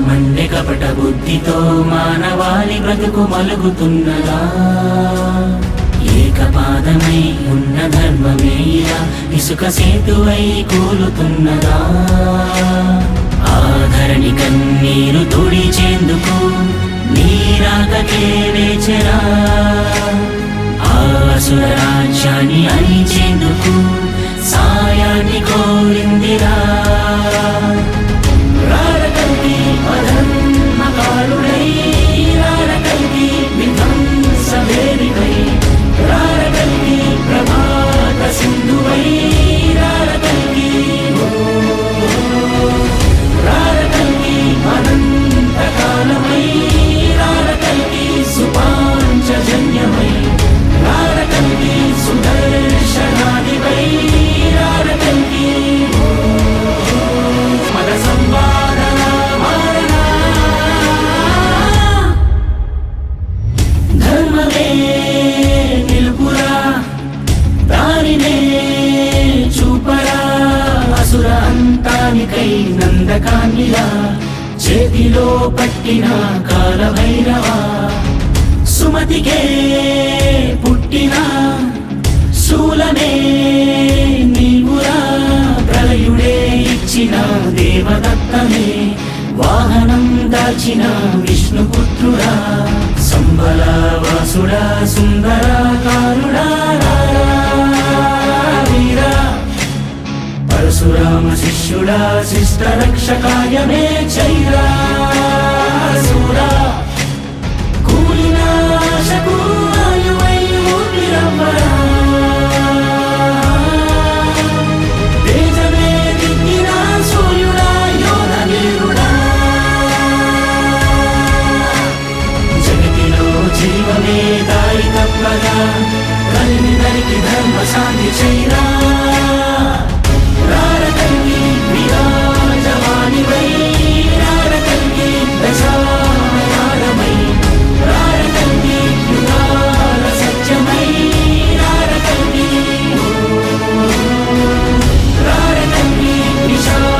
మండె కపట బుద్ధితో మానవాళి బ్రతుకు మలుగుతున్నదా? ఏకపాదమై ఉన్న ధర్మమే ఇలా ఇసుక సేతువై కూలుతున్నదా? ఆధరణి కన్నీరు తుడిచేందుకు నీరాకకే వేచెరా, ఆసుర రాజ్యాన్ని అణిచేందుకు సాయాన్ని కోరిందిరా. రారకల్కి అధర్మకారుడై, రారకల్కి విధ్వంసవేదికై, రారకల్కి ప్రభాత సింధువై, రారకల్కి రారకల్కి అనంతకాలమై, రారకల్కి సుపాంచజన్యమై, రారకల్కి సుదర్శనాదివై, రారకల్కి మద సంవాదన మారణ. ధర్మమే నిలుపురా, దానినే చూపరా, అసుర అంతానికై నందకాన్నిలా చేతిలో పట్టిన కాలభైరవా. సుమతికే పుట్టిన శూలమే నీవురా, ప్రళయుడే ఇచ్చిన దేవదత్తమే వాహనం దాచిన విష్ణుపుత్రుడా. సంబలవాసుడా సుందరాకారుడా, వీరా పరశురామ శిష్యుడా, శిష్ట రక్షకాయమే చైరా. సూరా కూలినాశకు ఆయువై ఊపిరవ్వరా, తేజమే దిద్దిన సూర్యుడా, యోధ వీరుడా. జగతిలో జీవమే దారి తప్పగా, కలిమి నరికి ధర్మ శాంతి చైరా.